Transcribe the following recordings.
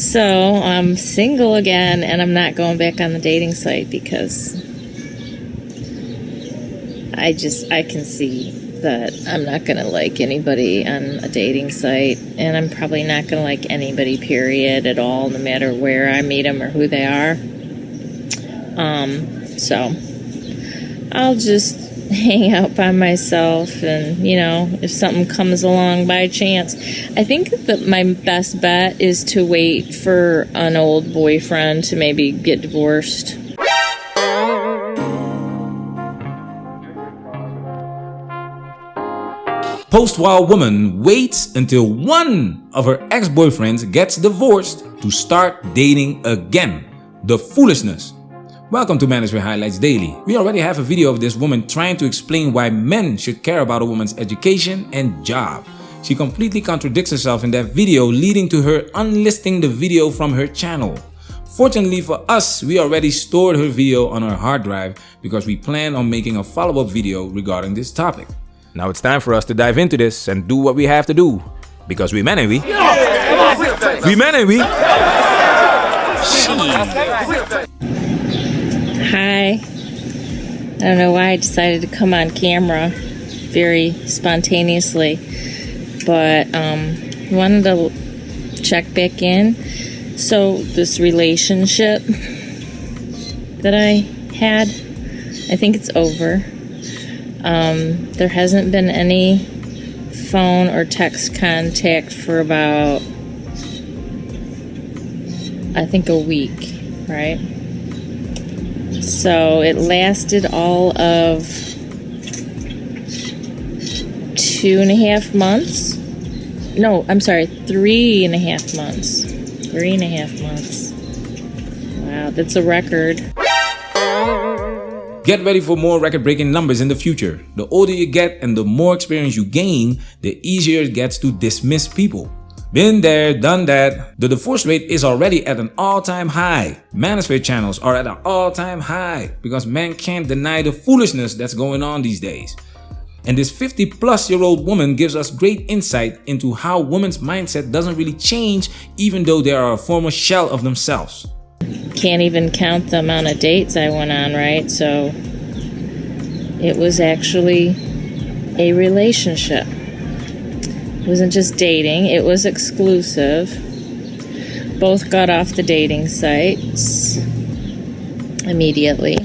So I'm single again, and I'm not going back on the dating site because I can see that I'm not going to like anybody on a dating site, and I'm probably not going to like anybody, period, at all, no matter where I meet them or who they are. So I'll just hang out by myself, and, if something comes along by chance. I think that my best bet is to wait for an old boyfriend to maybe get divorced. Postwall woman waits until one of her ex-boyfriends gets divorced to start dating again. The foolishness. Welcome to Management Highlights Daily. We already have a video of this woman trying to explain why men should care about a woman's education and job. She completely contradicts herself in that video, leading to her unlisting the video from her channel. Fortunately for us, we already stored her video on our hard drive because we plan on making a follow-up video regarding this topic. Now it's time for us to dive into this and do what we have to do. Because we men, ain't we? We men, ain't we? Hi. I don't know why I decided to come on camera very spontaneously, but wanted to check back in. So this relationship that I had, I think it's over. There hasn't been any phone or text contact for about, I think, a week, right? So it lasted all of 2.5 months. No, I'm sorry, 3.5 months. 3.5 months. Wow, that's a record. Get ready for more record-breaking numbers in the future. The older you get and the more experience you gain, the easier it gets to dismiss people. Been there, done that. The divorce rate is already at an all-time high. Manosphere channels are at an all-time high because men can't deny the foolishness that's going on these days. And this 50-plus-year-old woman gives us great insight into how women's mindset doesn't really change even though they are a former shell of themselves. Can't even count the amount of dates I went on, right? So it was actually a relationship. It wasn't just dating, it was exclusive. Both got off the dating sites immediately.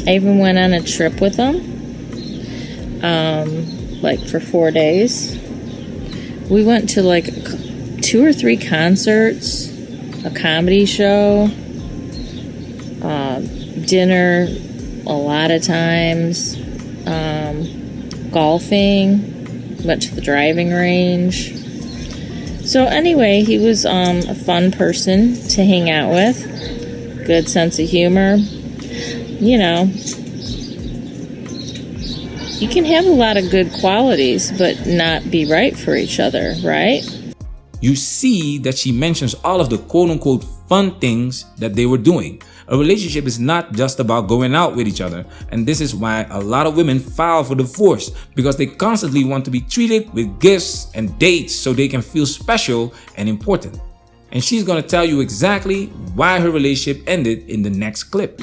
I even went on a trip with them, for 4 days. We went to 2 or 3 concerts, a comedy show, dinner a lot of times, golfing, went to the driving range. So anyway, he was a fun person to hang out with, good sense of humor. You can have a lot of good qualities but not be right for each other, right? You see that she mentions all of the quote-unquote fun things that they were doing. A relationship is not just about going out with each other, and this is why a lot of women file for divorce, because they constantly want to be treated with gifts and dates so they can feel special and important. And she's gonna tell you exactly why her relationship ended in the next clip.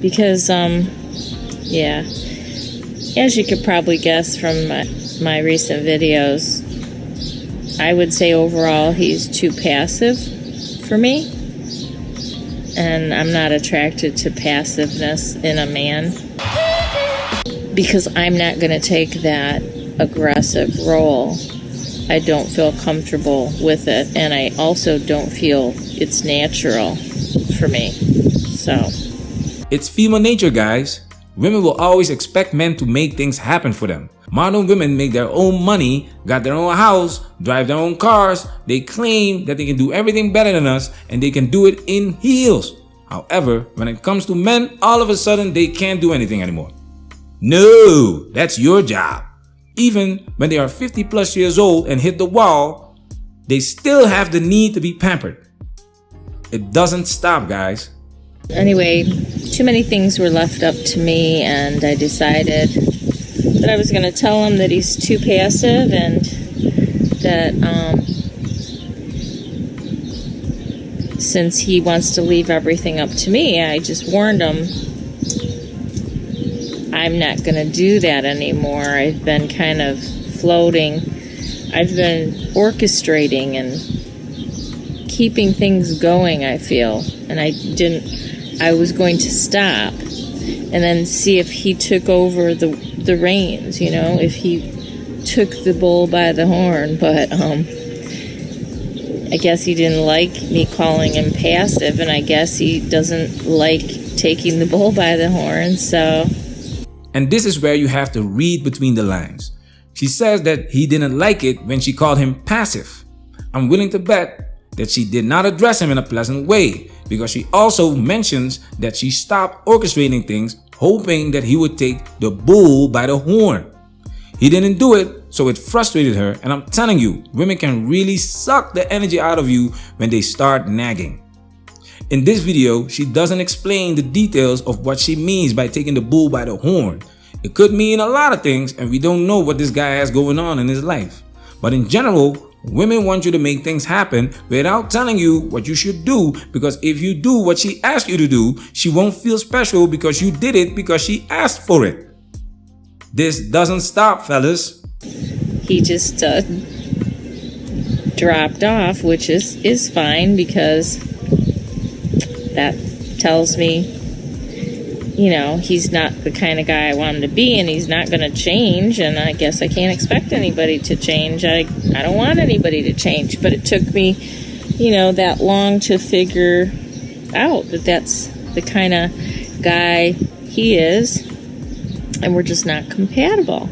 Because, as you could probably guess from my recent videos, I would say overall he's too passive for me. And I'm not attracted to passiveness in a man because I'm not going to take that aggressive role. I don't feel comfortable with it, and I also don't feel it's natural for me. So it's female nature, guys. Women will always expect men to make things happen for them. Modern women make their own money, got their own house, drive their own cars. They claim that they can do everything better than us and they can do it in heels. However, when it comes to men, all of a sudden they can't do anything anymore. No, that's your job. Even when they are 50+ years old and hit the wall, they still have the need to be pampered. It doesn't stop, guys. Anyway, too many things were left up to me, and I decided that I was going to tell him that he's too passive and that since he wants to leave everything up to me, I just warned him, I'm not going to do that anymore. I've been kind of floating. I've been orchestrating and keeping things going, I feel. And I was going to stop and then see if he took over the reins, you know, if he took the bull by the horn. But I guess he didn't like me calling him passive, and I guess he doesn't like taking the bull by the horn, so. And this is where you have to read between the lines. She says that he didn't like it when she called him passive. I'm willing to bet that she did not address him in a pleasant way, because she also mentions that she stopped orchestrating things hoping that he would take the bull by the horn. He didn't do it, so it frustrated her, and I'm telling you, women can really suck the energy out of you when they start nagging. In this video, she doesn't explain the details of what she means by taking the bull by the horn. It could mean a lot of things, and we don't know what this guy has going on in his life. But in general, women want you to make things happen without telling you what you should do, because if you do what she asked you to do, she won't feel special because you did it because she asked for it. This doesn't stop, fellas. He just dropped off, which is fine, because that tells me, you know, he's not the kind of guy I want him to be, and he's not going to change, and I guess I can't expect anybody to change. I don't want anybody to change, but it took me, you know, that long to figure out that that's the kind of guy he is, and we're just not compatible.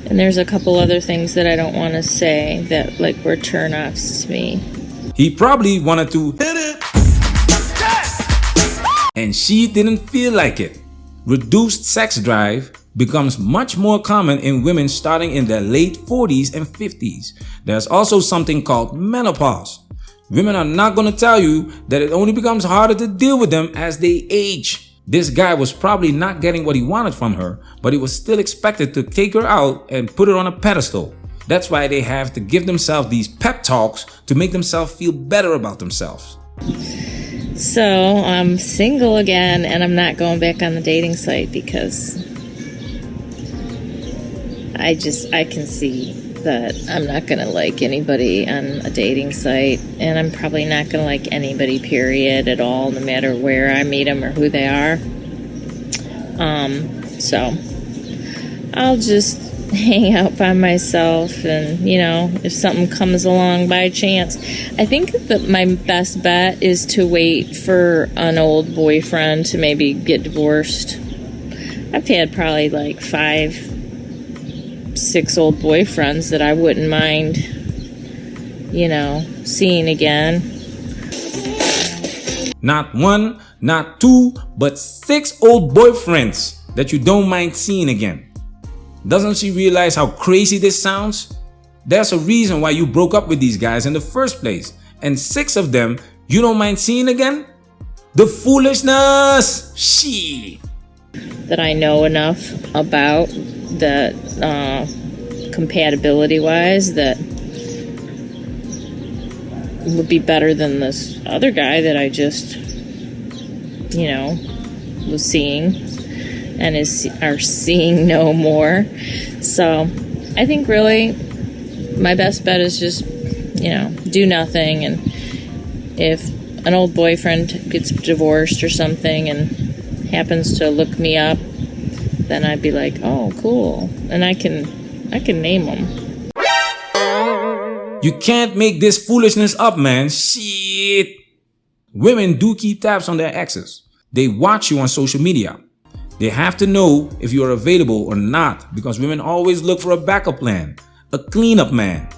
And there's a couple other things that I don't want to say that, like, were turn-offs to me. He probably wanted to hit it, and she didn't feel like it. Reduced sex drive becomes much more common in women starting in their late 40s and 50s. There's also something called menopause. Women are not going to tell you that it only becomes harder to deal with them as they age. This guy was probably not getting what he wanted from her, but he was still expected to take her out and put her on a pedestal. That's why they have to give themselves these pep talks to make themselves feel better about themselves. So I'm single again, and I'm not going back on the dating site because I can see that I'm not going to like anybody on a dating site, and I'm probably not going to like anybody, period, at all, no matter where I meet them or who they are. So I'll just hang out by myself, and, you know, if something comes along by chance. I think that my best bet is to wait for an old boyfriend to maybe get divorced. I've had probably like 5-6 old boyfriends that I wouldn't mind, you know, seeing again. Not 1, not 2, but 6 old boyfriends that you don't mind seeing again. Doesn't she realize how crazy this sounds? There's a reason why you broke up with these guys in the first place, and 6 of them you don't mind seeing again? The foolishness! Shit! That I know enough about that compatibility-wise that would be better than this other guy that I just, you know, was seeing and are seeing no more. So I think really my best bet is just, you know, do nothing. And if an old boyfriend gets divorced or something and happens to look me up, then I'd be like, oh, cool. And I can name them. You can't make this foolishness up, man. Shit. Women do keep tabs on their exes. They watch you on social media. They have to know if you are available or not, because women always look for a backup plan, a cleanup man.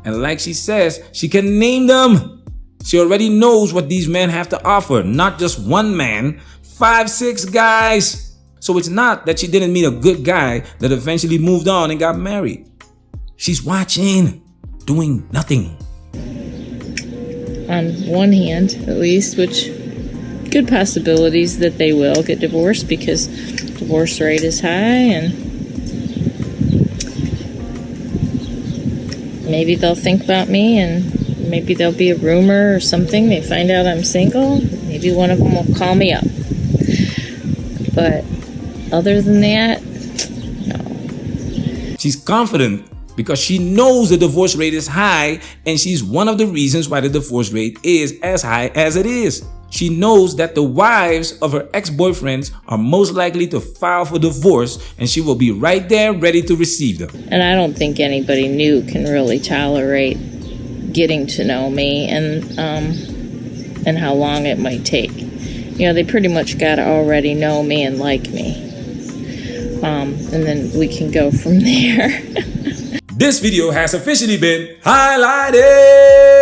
And like she says, she can name them. She already knows what these men have to offer, not just one man, 5-6 guys. So it's not that she didn't meet a good guy that eventually moved on and got married. She's watching, doing nothing. On one hand, at least, which good possibilities that they will get divorced because divorce rate is high, and maybe they'll think about me and maybe there'll be a rumor or something. They find out I'm single. Maybe one of them will call me up. But other than that, no. She's confident because she knows the divorce rate is high, and she's one of the reasons why the divorce rate is as high as it is. She knows that the wives of her ex-boyfriends are most likely to file for divorce, and she will be right there ready to receive them. And I don't think anybody new can really tolerate getting to know me and how long it might take. You know, they pretty much got to already know me and like me. And then we can go from there. This video has officially been highlighted.